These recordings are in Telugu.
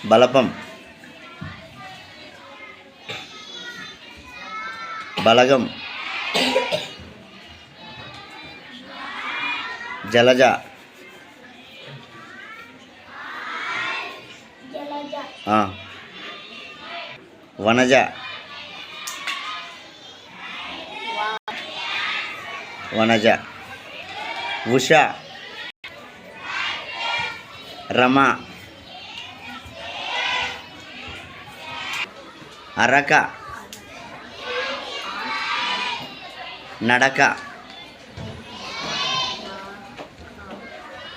బలపం, బలగం, జలజ, వనజ, వనజ, ఉష, రమ, అరక, నడక,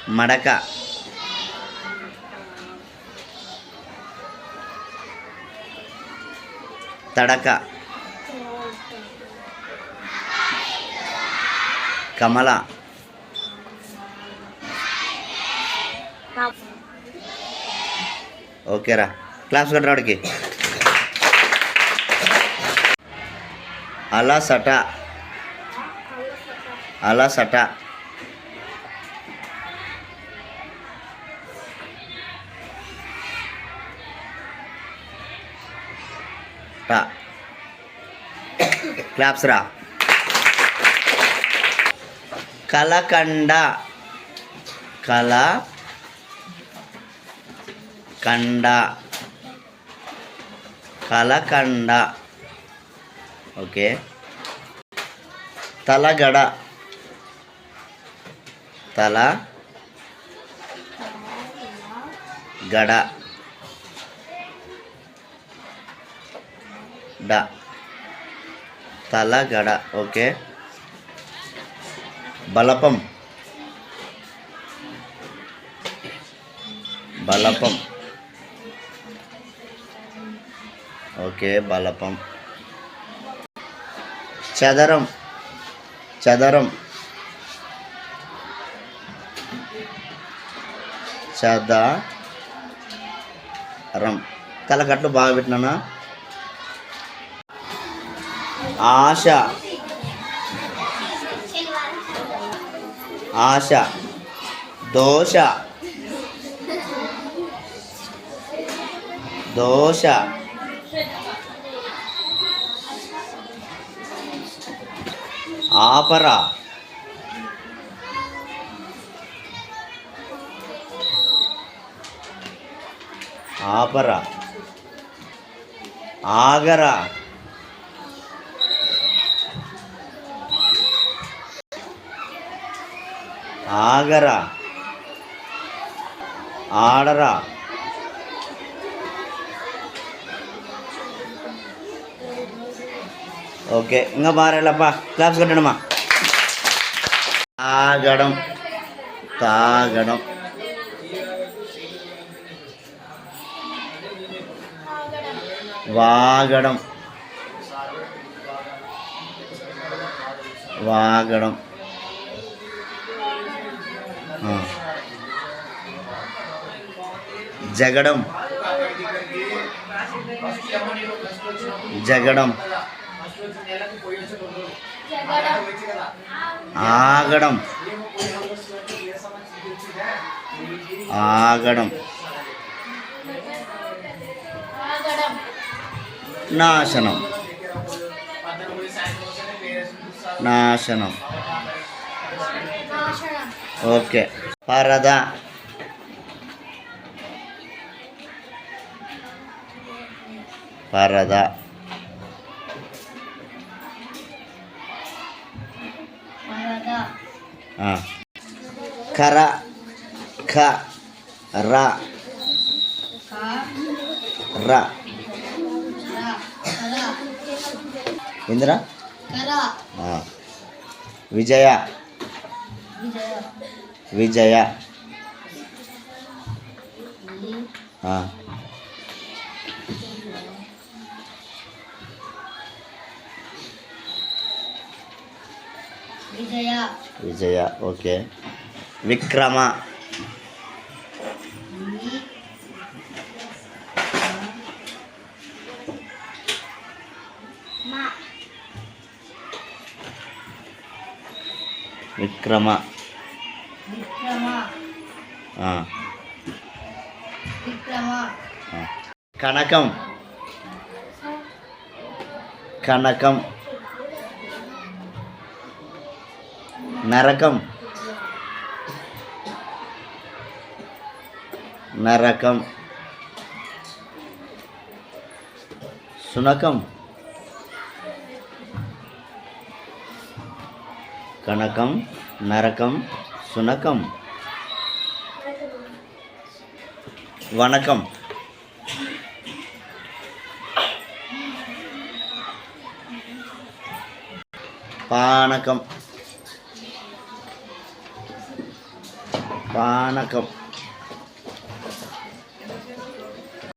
మడక, తడక, కమల, ఓకేరా. క్లాస్ కట్టరాడికి. అలసట, అలసట, క్లాప్స్ రా. కలకండ, కండ, కలకండ, ఓకే. తలగడ, గడ, తలగడ, ఓకే. బలపం, బలపం, ఓకే. బలపం. చదరం, చదరం, చదరం, తలకట్లు బాగా పెట్టినానా. ఆశ, ఆశ, దోష, దోష, ఆపర, ఆపర, ఆగర, ఆగర, ఆడర, ఓకే. ఇంకా బారేళ్ళప్పా. క్లాప్స్ కొట్టడమ్మా. తాగడం, తాగడం, వాగడం, వాగడం, జగడం, జగడం, ఆగడం, ఆగడం, నాశనం, నాశనం, ఓకే. పరద, పరద, కర, ఖ, ర, ర, ఇందిరా. విజయ, విజయ, విజయ, విజయ, ఓకే. విక్రమ, విక్రమ, విక్రమ, ఆ, విక్రమ, కనకం కనకం నరకం నరకం సునకం కనకం నరకం సునకం వనకం పానకం పానకం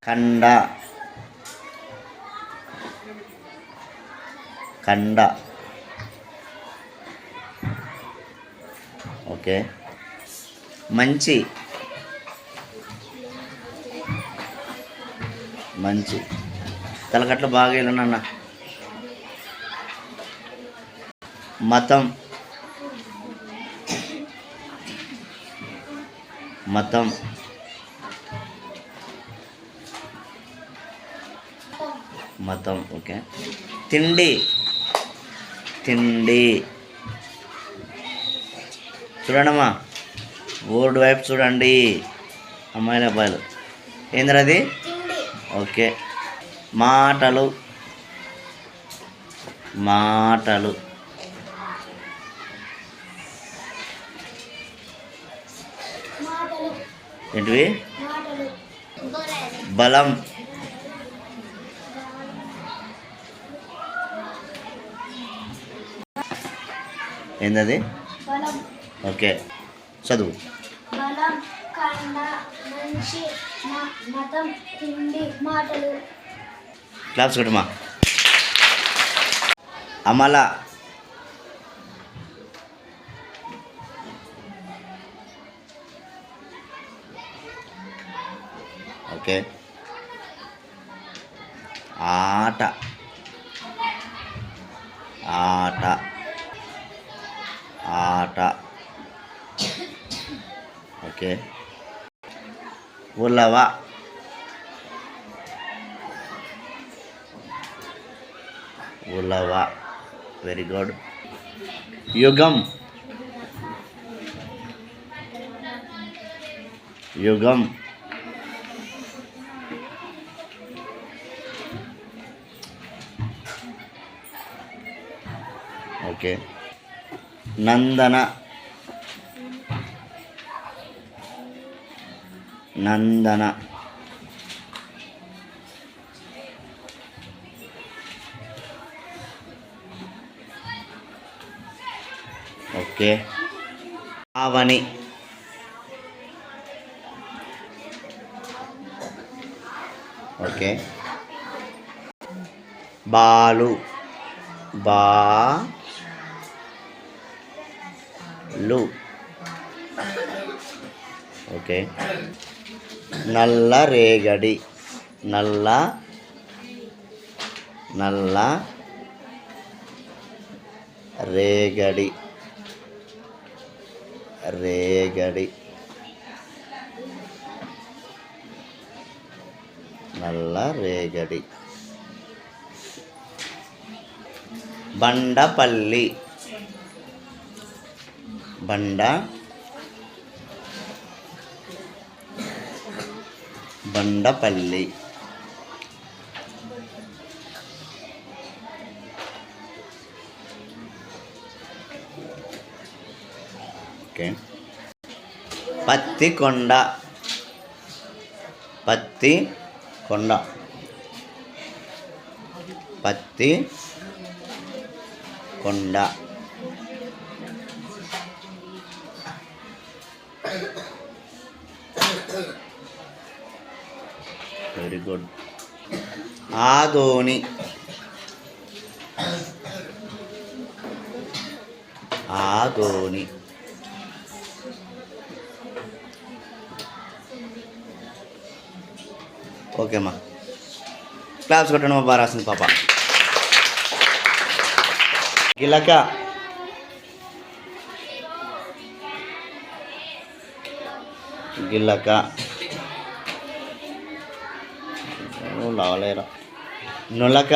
కండ కండ ఓకే మంచి మంచి తలకట్ల బాగా వెళ్ళనన్న మతం మతం మతం ఓకే తిండి తిండి చూడండమ్మా బోర్డు వైపు చూడండి అమ్మాయిలు అబ్బాయిలు ఏంద్రది ఓకే మాటలు మాటలు ఏంటివి బలం ఏంటది ఓకే చదువు బలం కండ మనిషి మతం తిండి మాటలు క్లాప్స్ కొట్టమా అమల ఓకే ఆట ఆట ఆట ఓకే ఉలవ ఉలవ వెరీ గుడ్ యుగం యుగం okay Nandana Nandana okay Avani okay Balu Balu okay నల్ల రేగడి నల్ల నల్ల రేగడి రేగడి నల్ల రేగడి Bandapalli Bandapalli okay Pattikonda Pattikonda Pattikonda very good Adoni Adoni okay అమ్మా క్లాప్స్ కొట్టండి మా బాగా రాసింది పాప గిలక గిలక లావలేరా. నులక,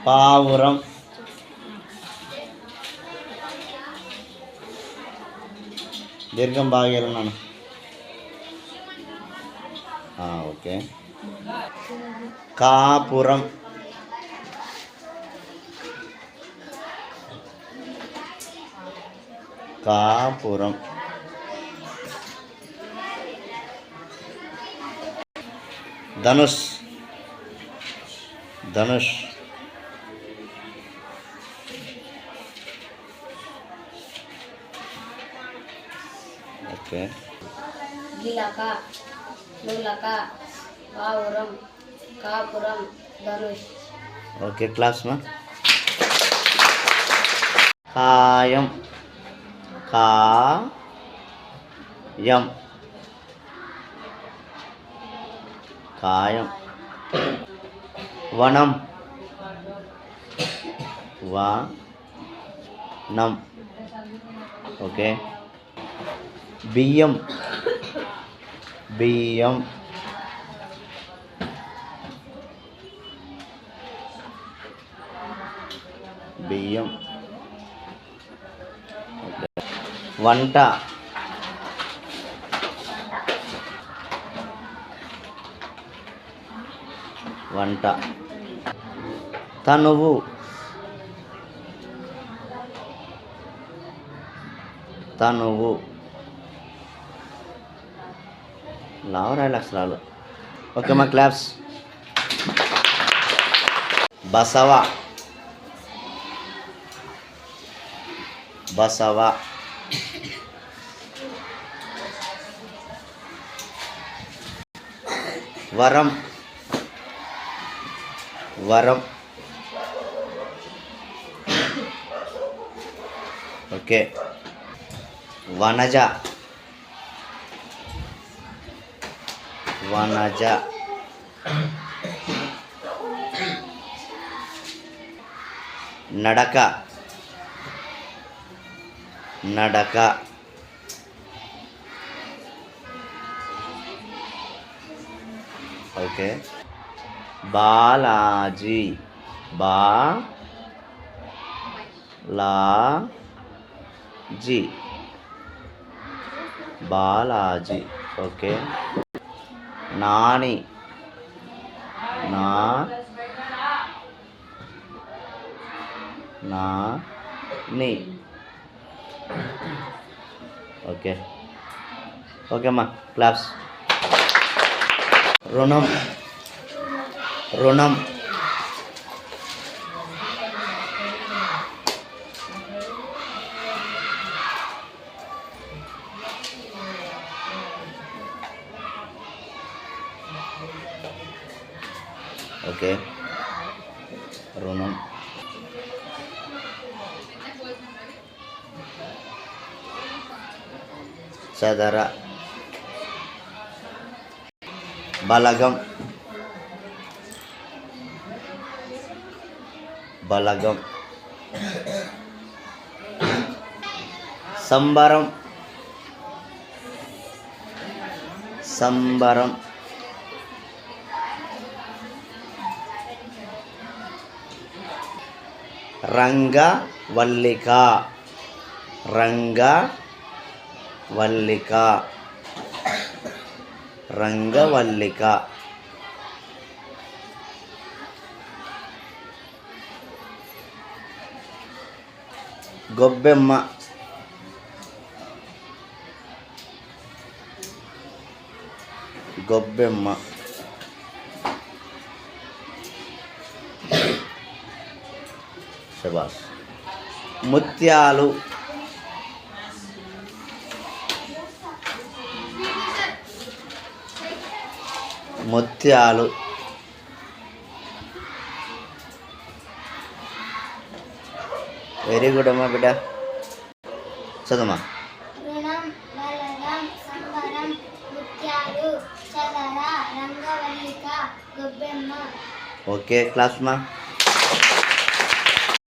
పావురం, దీర్ఘం బాగా వెళ్ళినాను. ఓకే. కాపురం, కాపురం. ధనుష్, ధనుష్. ఓకే. గిలక, నులక, పావురం, కాపురం, ధనుష్. ఓకే క్లాస్ మా. కాయం, కాయం, కాయం. వనం, వనం. ఓకే. బియ్యం, బియ్యం. బియ్యం. ఓకే. వంట, వంట. తనువు, తనువు. లావరాయలు అక్షరాలు. ఓకే మా క్లాప్స్. బసవ, బసవ. వరం, వరం. ఓకే. వనజ, వనజ. నడక, నడక. Okay. Balaji, Balaji, Balaji. Okay. Nani, Nani. Okay. Okay అమ్మా క్లాప్స్. రుణం, రుణం. ఓకే. రుణం. చదర, బలగం, బలగం. సంబరం, సంబరం. రంగవల్లిక, రంగవల్లిక, రంగవల్లిక. గొబ్బెమ్మ, గొబ్బెమ్మ. శబాష్. ముత్యాలు, ముత్యాలు. వెరీ గుడ్ అమ్మా బిడ్డ. చదమ్మా. రుణం, బలగం, సంబరం, ముత్యాలు, చదర, రంగవల్లిక, గొబ్బెమ్మ. ఓకే క్లాస్ మా.